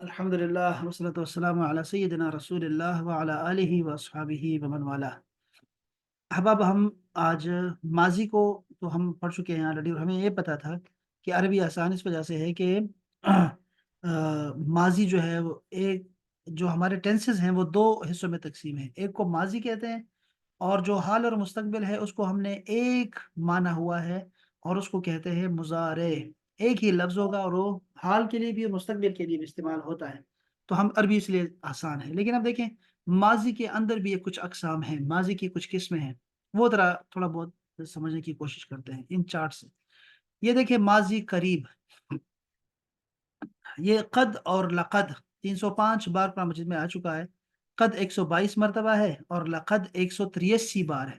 الحمدللہ والصلاۃ والسلام علی سیدنا رسول اللہ وعلی آلہ واصحابہ ومن والہ۔ احباب، ہم آج ماضی کو تو ہم پڑھ چکے ہیں آلریڈی، اور ہمیں یہ پتہ تھا کہ عربی آسان اس وجہ سے ہے کہ ماضی جو ہے وہ ایک، جو ہمارے ٹینسز ہیں وہ دو حصوں میں تقسیم ہے۔ ایک کو ماضی کہتے ہیں، اور جو حال اور مستقبل ہے اس کو ہم نے ایک مانا ہوا ہے، اور اس کو کہتے ہیں مضارع۔ ایک ہی لفظ ہوگا اور وہ حال کے لیے بھی اور مستقبل کے لیے بھی استعمال ہوتا ہے، تو ہم عربی اس لیے آسان ہے۔ لیکن اب دیکھیں، ماضی کے اندر بھی کچھ اقسام ہیں، ماضی کی کچھ قسمیں ہیں، وہ ذرا تھوڑا بہت سمجھنے کی کوشش کرتے ہیں ان چارٹ سے۔ یہ دیکھیں، ماضی قریب، یہ قد اور لقد 305 بار قرآن مجید میں آ چکا ہے۔ قد 122 مرتبہ ہے اور لقد 183 بار ہے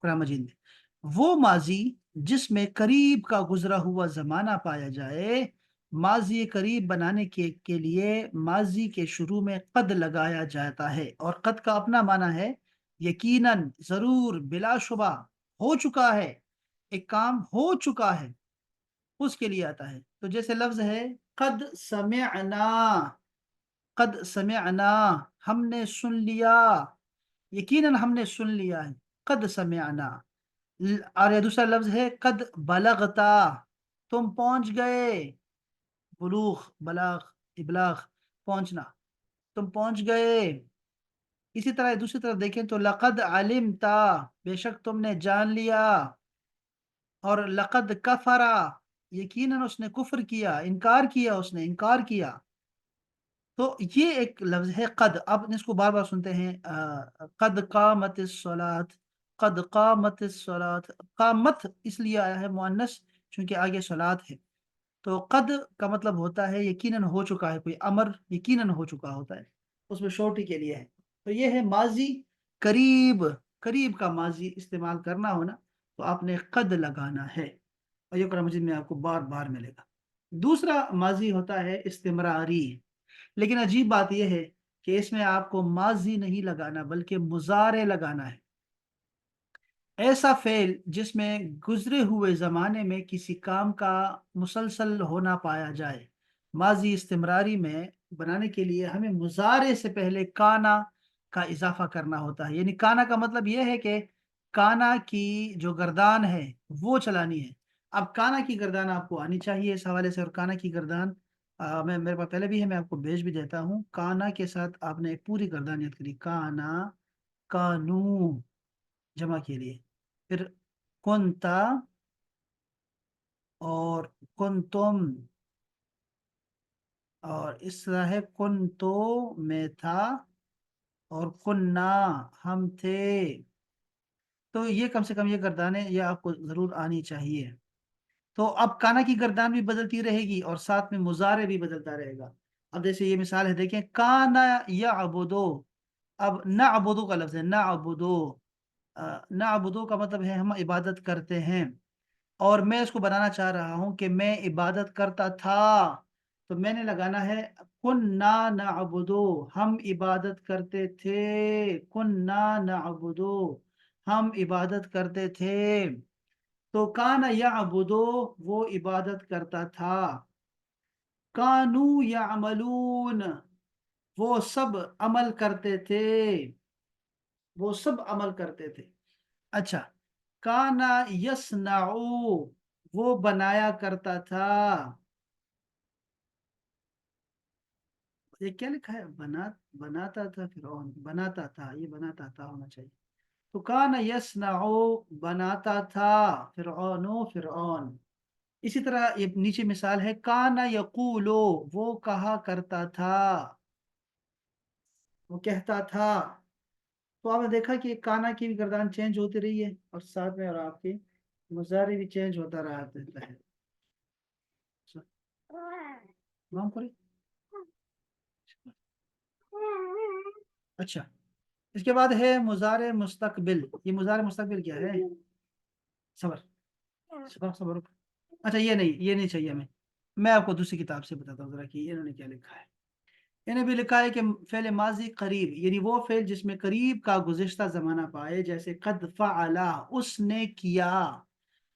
قرآن مجید میں۔ وہ ماضی جس میں قریب کا گزرا ہوا زمانہ پایا جائے، ماضی قریب بنانے کے لیے ماضی کے شروع میں قد لگایا جاتا ہے، اور قد کا اپنا معنی ہے یقیناً، ضرور، بلا شبہ، ہو چکا ہے، ایک کام ہو چکا ہے، اس کے لیے آتا ہے۔ تو جیسے لفظ ہے قد سمعنا، قد سمعنا، ہم نے سن لیا، یقیناً ہم نے سن لیا ہے، قد سمعنا۔ اور یہ دوسرا لفظ ہے قد بلغتا، تم پہنچ گئے، بلوغ، بلاغ، ابلاغ، پہنچنا، تم پہنچ گئے۔ اسی طرح دوسری طرف دیکھیں تو لقد علمتا، بے شک تم نے جان لیا، اور لقد کفرا، یقیناً اس نے کفر کیا، انکار کیا، اس نے انکار کیا۔ تو یہ ایک لفظ ہے قد۔ آپ اس کو بار بار سنتے ہیں، قد قامت الصلاۃ، قد قامت الصلاۃ۔ قامت اس لیے آیا ہے مؤنث چونکہ آگے صلاۃ ہے، تو قد کا مطلب ہوتا ہے یقیناً ہو چکا ہے، کوئی امر یقیناً ہو چکا ہوتا ہے، اس میں شورٹی کے لیے ہے۔ تو یہ ہے ماضی قریب، قریب کا ماضی استعمال کرنا ہونا، تو آپ نے قد لگانا ہے، اور یہ قرآن مجید میں آپ کو بار بار ملے گا۔ دوسرا ماضی ہوتا ہے استمراری، لیکن عجیب بات یہ ہے کہ اس میں آپ کو ماضی نہیں لگانا بلکہ مضارع لگانا ہے۔ ایسا فعل جس میں گزرے ہوئے زمانے میں کسی کام کا مسلسل ہونا پایا جائے، ماضی استمراری میں بنانے کے لیے ہمیں مضارع سے پہلے کانا کا اضافہ کرنا ہوتا ہے۔ یعنی کانا کا مطلب یہ ہے کہ کانا کی جو گردان ہے وہ چلانی ہے۔ اب کانا کی گردان آپ کو آنی چاہیے اس حوالے سے، اور کانا کی گردان میں، میرے پاس پہلے بھی ہے، میں آپ کو بھیج بھی دیتا ہوں۔ کانا کے ساتھ آپ نے ایک پوری گردان یاد کری، کانا، کانو، جمع کے لیے، پھر کنتا اور کنتم، اور اس طرح ہے کنتو، میں تھا، اور کننا، ہم تھے۔ تو یہ کم سے کم یہ گردانیں یہ آپ کو ضرور آنی چاہیے۔ تو اب کانا کی گردان بھی بدلتی رہے گی اور ساتھ میں مضارع بھی بدلتا رہے گا۔ اب جیسے یہ مثال ہے، دیکھیں، کانا یعبدو، اب نعبدو کا لفظ ہے، نعبدو، نعبدو کا مطلب ہے ہم عبادت کرتے ہیں، اور میں اس کو بنانا چاہ رہا ہوں کہ میں عبادت کرتا تھا، تو میں نے لگانا ہے کننا نعبدو، ہم عبادت کرتے تھے، کننا نعبدو، ہم عبادت کرتے تھے۔ تو کانا یعبدو، وہ عبادت کرتا تھا، کانو یعملون، وہ سب عمل کرتے تھے، وہ سب عمل کرتے تھے۔ اچھا، کانا یصنعو، وہ بنایا کرتا تھا، یہ کیا لکھا ہے، بناتا تھا، فرعون بناتا تھا، یہ بناتا تھا ہونا چاہیے۔ تو کانا یصنعو، بناتا تھا، فرعون۔ اسی طرح یہ نیچے مثال ہے، کانا یقولو، وہ کہا کرتا تھا، وہ کہتا تھا۔ تو آپ نے دیکھا کہ کانا کی بھی گردان چینج ہوتی رہی ہے، اور ساتھ میں اور آپ کی مضارع بھی چینج ہوتا رہا ہے۔ نام کریں۔ اچھا، اس کے بعد ہے مضارع مستقبل۔ یہ مضارع مستقبل کیا ہے؟ صبر، صبر، صبر۔ اچھا، یہ نہیں چاہیے ہمیں، میں آپ کو دوسری کتاب سے بتاتا ہوں ذرا کہ انہوں نے کیا لکھا ہے۔ انہیں بھی لکھا ہے کہ فعل ماضی قریب، یعنی وہ فعل جس میں قریب کا گزشتہ زمانہ پائے، جیسے قد فعلا، اس نے کیا۔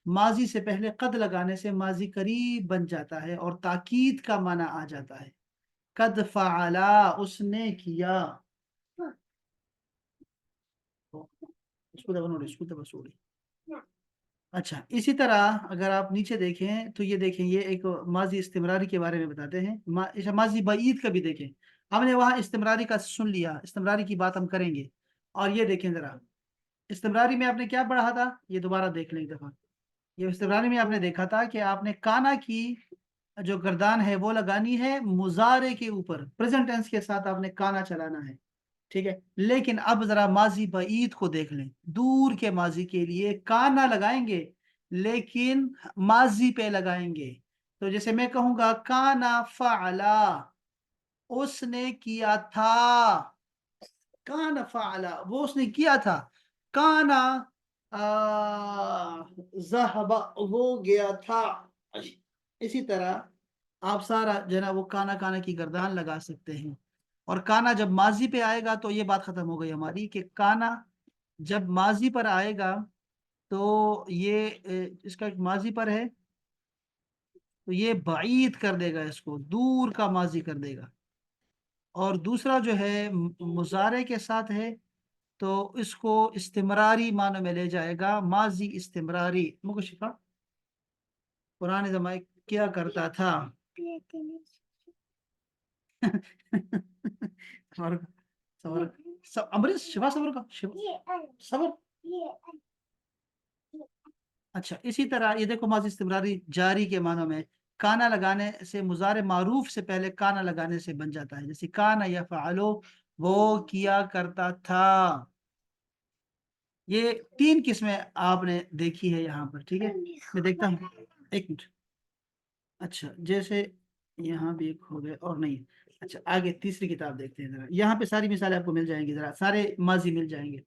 ماضی سے پہلے قد لگانے سے ماضی قریب بن جاتا ہے اور تاکید کا معنی آ جاتا ہے۔ قد فعلا اس نے کیا. اس کو دبا اس کو دبا سوڑی. اچھا اسی طرح اگر آپ نیچے دیکھیں تو یہ دیکھیں یہ ایک ماضی استمراری کے بارے میں بتاتے ہیں. ماضی بعید کا بھی دیکھیں. ہم نے وہاں استمراری کا سن لیا, استمراری کی بات ہم کریں گے. اور یہ دیکھیں ذرا, استمراری میں آپ نے کیا پڑھا تھا, یہ دوبارہ دیکھ لیں ایک دفعہ. یہ استمراری میں آپ نے دیکھا تھا کہ آپ نے کانا کی جو گردان ہے وہ لگانی ہے مضارع کے اوپر, پریزنٹ ٹینس کے ساتھ آپ نے کانا چلانا ہے. ٹھیک ہے, لیکن اب ذرا ماضی بعید کو دیکھ لیں. دور کے ماضی کے لیے کانا لگائیں گے لیکن ماضی پہ لگائیں گے. تو جیسے میں کہوں گا کانا فعلا, اس نے کیا تھا. کانا فعلا وہ اس نے کیا تھا. کانا ذہب وہ گیا تھا. اسی طرح آپ سارا جو ہے نا وہ کانا کانا کی گردان لگا سکتے ہیں. اور کانا جب ماضی پہ آئے گا تو یہ بات ختم ہو گئی ہماری کہ کانا جب ماضی پر آئے گا تو یہ اس کا ایک ماضی پر ہے تو یہ بعید کر دے گا, اس کو دور کا ماضی کر دے گا. اور دوسرا جو ہے مضارع کے ساتھ ہے تو اس کو استمراری معنی میں لے جائے گا, ماضی استمراری. مکشفہ پرانے زمانے کیا کرتا تھا. صبر صبر امریش شفا صبر کا صبر. اچھا اسی طرح یہ دیکھو ماضی استمراری جاری کے معنوں میں کانا لگانے سے مضارع معروف سے پہلے کانا لگانے سے بن جاتا ہے. جیسے کانا یفعلو وہ کیا کرتا تھا. یہ 3 قسمیں آپ نے دیکھی ہے یہاں پر. ٹھیک ہے میں دیکھتا ہوں ایک منٹ. اچھا جیسے یہاں بھی ایک ہو گئے اور نہیں. اچھا آگے تیسری کتاب دیکھتے ہیں ذرا. یہاں پہ ساری مثالیں آپ کو مل جائیں گی, ذرا سارے ماضی مل جائیں گے.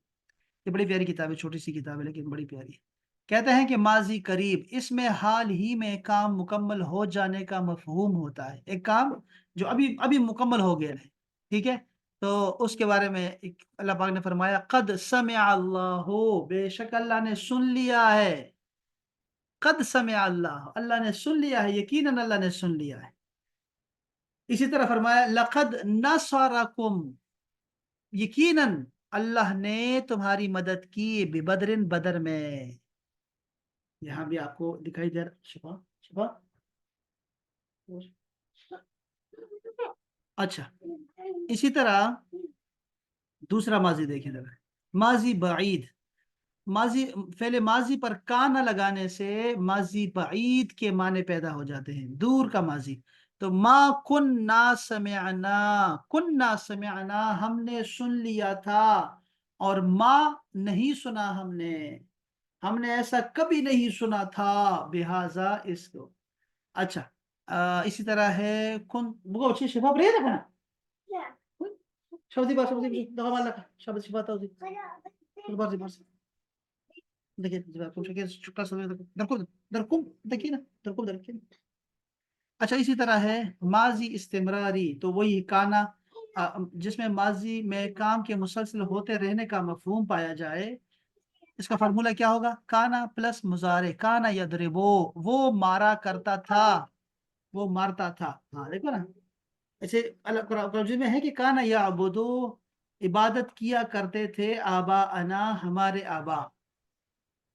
یہ بڑی پیاری کتاب ہے, چھوٹی سی کتاب ہے لیکن بڑی پیاری ہے. کہتے ہیں کہ ماضی قریب اس میں حال ہی میں کام مکمل ہو جانے کا مفہوم ہوتا ہے. ایک کام جو ابھی ابھی مکمل ہو گیا ہے. ٹھیک ہے, تو اس کے بارے میں اللہ پاک نے فرمایا قد سمع اللہ, بے شک اللہ نے سن لیا ہے. قد سمع اللہ, اللہ نے سن لیا ہے, یقیناً اللہ نے سن لیا ہے. اسی طرح فرمایا لقد نصرکم, یقیناً اللہ نے تمہاری مدد کی ببدر, بدر میں. یہاں بھی آپ کو دکھائی دے رہا شفا شفا. اچھا اسی طرح دوسرا ماضی دیکھیں ذرا, ماضی بعید. ماضی فعل ماضی پر کانا لگانے سے ماضی بعید کے معنی پیدا ہو جاتے ہیں, دور کا ماضی. تو ما کننا سمعنا, کننا سمعنا ہم نے سن لیا تھا, اور ما نہیں سنا ہم نے ایسا کبھی نہیں سنا تھا, بہذا اس کو. اچھا اسی طرح ہے کن بگو چی شفا بریے دکھنا شبزی بار شبزی دغه مال لك شبزي شفا توزي برزي برزي دقيقة جبا كل شيء شكرا سوي دركم دقيقة دركم دركم. اچھا اسی طرح ہے ماضی استمراری, تو وہی کانا جس میں ماضی میں کام کے مسلسل ہوتے رہنے کا مفہوم پایا جائے. اس کا فارمولہ کیا ہوگا, کانا پلس مضارع. کانا یضربو وہ مارا کرتا تھا, وہ مارتا تھا. ہاں دیکھو نا, ایسے قرآن میں ہے کہ کانا یعبدو عبادت کیا کرتے تھے, آبا انا ہمارے آبا.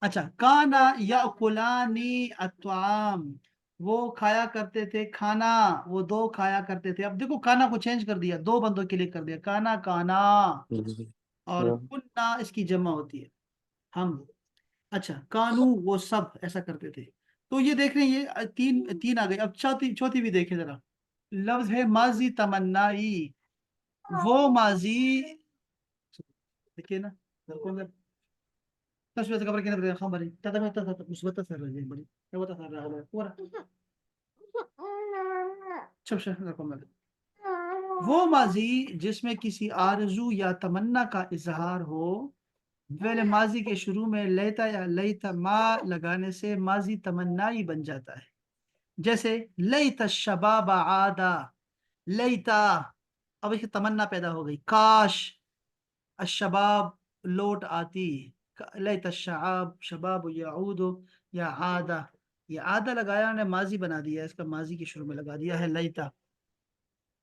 اچھا کانا یاکلانی الطعام وہ کھایا کرتے تھے کھانا, وہ دو کھایا کرتے تھے. اب دیکھو کانا کو چینج کر دیا, 2 بندوں کے لیے کر دیا, کانا کانا, اور کننا اس کی جمع ہوتی ہے ہم. اچھا کانو وہ سب ایسا کرتے تھے. تو یہ دیکھ رہے ہیں یہ تین آ گئے. اب چوتھی بھی دیکھیں ذرا. لفظ ہے ماضی تمنائی, وہ ماضی دیکھیے نا تشبيه قبل كده بدي خبري تتا مثبت تسرع بڑی وہ تسرع ہے پورا. شوف رقم وہ ماضی جس میں کسی آرزو یا تمنا کا اظہار ہو. فعل ماضی کے شروع میں لیتا یا لیتا ما لگانے سے ماضی تمنائی بن جاتا ہے. جیسے لیت الشباب عادا, لیتا اب اس کی تمنا پیدا ہو گئی, کاش الشباب لوٹ آتی, لیت الشعاب شباب یعود یا عادا. یہ عادا لگایا نے ماضی بنا دیا, اس کا ماضی کے شروع میں لگا دیا ہے لیتا.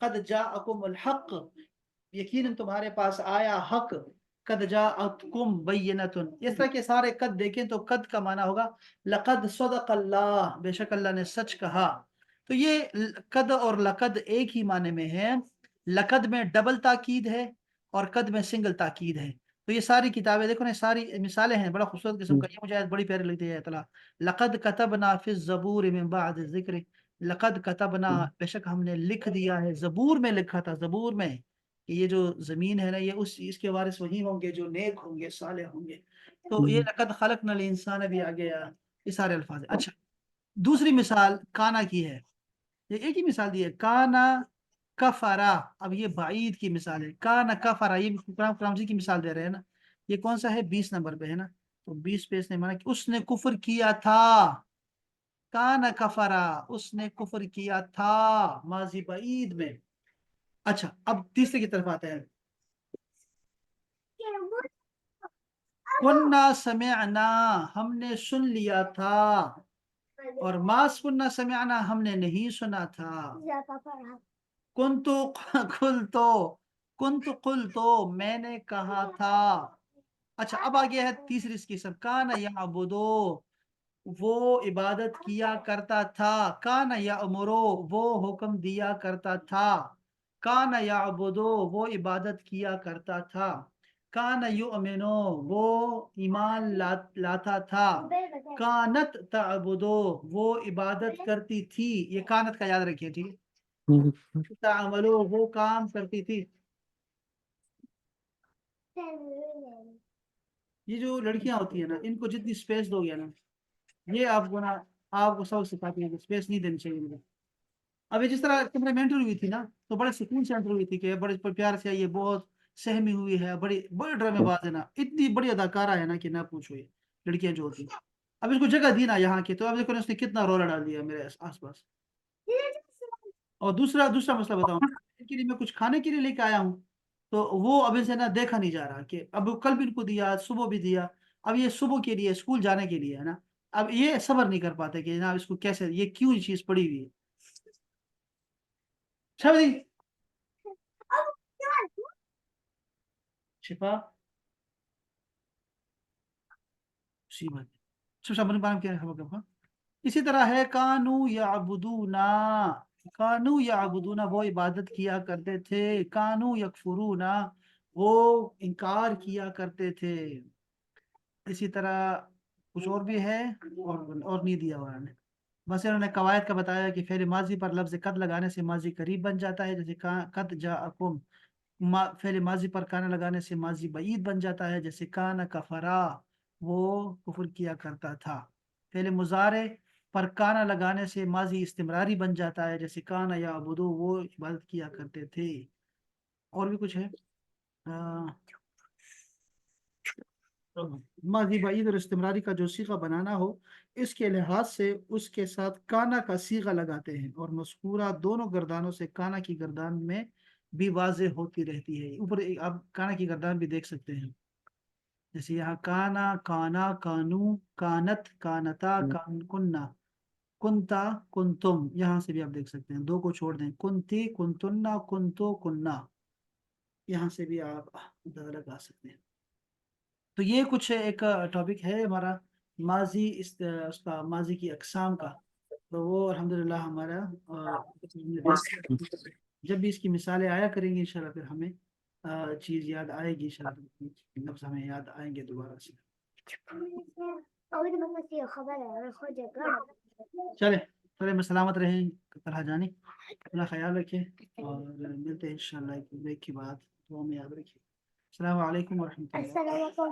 قد جاءکم الحق، یقیناً تمہارے پاس آیا حق، قد جاءتکم بینتن، اس طرح کے سارے قد دیکھیں تو قد کا معنی ہوگا لقد صدق اللہ، بے شک اللہ نے سچ کہا. تو یہ قد اور لقد ایک ہی معنی میں ہے. لقد میں ڈبل تاکید ہے اور قد میں سنگل تاکید ہے. تو یہ ساری کتابیں دیکھو نا، ساری مثالیں ہیں، بڑا خوبصورت قسم کا. یہ مجھے آیت بڑی پیاری لگتی ہے. اطلاع لقد کتبنا فی الزبور من بعد الذکر، لقد کتبنا، بے شک ہم نے لکھ دیا ہے، زبور میں لکھا تھا، زبور میں کہ یہ جو زمین ہے نا یہ اس کے وارث وہی ہوں گے جو نیک ہوں گے، صالح ہوں گے. تو یہ لقد خلقنا الانسان بھی آ گیا، یہ سارے الفاظ ہیں. اچھا، دوسری مثال کانا کی ہے. یہ ایک ہی مثال دی ہے، کانا کفرا. اب یہ بعید کی مثال ہے، کانا کفرا، یہ قرآن کی مثال دے رہے ہیں نا. یہ کون سا ہے؟ 20 نمبر پہ ہے نا. تو 20 پہ اس نے مانا کہ اس نے کفر کیا تھا. کانا کفرا، اس نے کفر کیا تھا، ماضی بعید میں. اچھا، اب تیسرے کی طرف آتے ہیں. کننا سمعنا، ہم نے سن لیا تھا، اور ماس کننا سمعنا، ہم نے نہیں سنا تھا. کنتو قلتو، کنتو قلتو، میں نے کہا تھا. اچھا، اب آگیا ہے تیسری اس کی سب. کانا یعبدو، وہ عبادت کیا کرتا تھا. کانا یامرو، وہ حکم دیا کرتا تھا. کانا یعبدو، وہ عبادت کیا کرتا تھا. کانا یؤمنو، وہ ایمان لاتا تھا. کانت تعبدو، وہ عبادت کرتی تھی. یہ کانت کا یاد رکھیے، ٹھیک ہے. تعملو، وہ کام کرتی تھی. یہ جو لڑکیاں ہوتی ہیں نا، ان کو جتنی سپیس دو گے نا، یہ آپ کو نا، آپ کو سب سکھاتی ہیں کہ سپیس نہیں دینی چاہیے مجھے. اب یہ جس طرح تمہارے میں انٹرویو ہوئی تھی نا، تو بڑے سکون سے انٹرویو ہوئی تھی کہ بڑے پیار سے، یہ بہت سہمی ہوئی ہے، بڑی بڑے ڈرامے باز ہے نا، اتنی بڑی اداکارہ ہے نا کہ نہ پوچھو. یہ لڑکیاں جو ہوتی ہیں، اب اس کو جگہ دی نا یہاں کی، تو اب دیکھو نا اس نے کتنا رولا ڈال دیا میرے آس پاس. اور دوسرا مسئلہ بتاؤں، ان کے لیے میں کچھ کھانے کے لیے لے کے آیا ہوں، تو وہ ابھی سے نا دیکھا نہیں جا رہا کہ اب کل بھی ان کو دیا، صبح بھی دیا. اب یہ صبح کے لیے، اسکول جانے کے لیے ہے نا. اب یہ صبر نہیں کر پاتے کہ جناب اس کو کیسے، یہ کیوں یہ چیز پڑی ہوئی ہے. شفا، شفا، مصیبت. اسی طرح ہے کانو یعبدونا، کانو یعبدونا، وہ عبادت کیا کرتے تھے. کانو یکفرونا، وہ انکار کیا کرتے تھے. اسی طرح کچھ اور بھی ہے، اور نہیں دیا ہوا نے. بس انہوں نے قواعد کا بتایا کہ فعل ماضی پر لفظ قد لگانے سے ماضی قریب بن جاتا ہے، جیسے قد جاءکم. فعل ماضی پر کانا لگانے سے ماضی بعید بن جاتا ہے، جیسے کانا کفرا، وہ کفر کیا کرتا تھا. فعل مضارع پر کانا لگانے سے ماضی استمراری بن جاتا ہے، جیسے کانا یعبدو، وہ عبادت کیا کرتے تھے. اور بھی کچھ ہے. ماضی بعید اور استمراری کا جو صیغہ بنانا ہو، اس کے لحاظ سے اس کے ساتھ کانا کا صیغہ لگاتے ہیں، اور مذکورہ دونوں گردانوں سے کانا کی گردان میں بھی واضح ہوتی رہتی ہے. اوپر آپ کانا کی گردان بھی دیکھ سکتے ہیں، جیسے یہاں کانا، کانا، کانو، کانت، کانتا، کننا، کنتا، کنتم. یہاں سے بھی آپ دیکھ سکتے ہیں، دو کو چھوڑ دیں، کنتی، کنتنا، کنتو، کننا. یہاں سے بھی آپ اندازہ لگا سکتے ہیں. تو یہ کچھ ایک ٹاپک ہے ہمارا ماضی، اس کا ماضی کی اقسام کا. تو وہ الحمدللہ ہمارا جب بھی اس کی مثالیں آیا کریں گے انشاءاللہ، پھر ہمیں چیز یاد آئے گی انشاءاللہ، لفظ ہمیں یاد آئیں گے دوبارہ سے. چلے چلے، میں سلامت رہیں طرح جانی، اپنا خیال رکھیں، اور ملتے ہیں انشاءاللہ ایک بریک کے بعد. دعا میں یاد رکھیں. السلام علیکم ورحمۃ اللہ.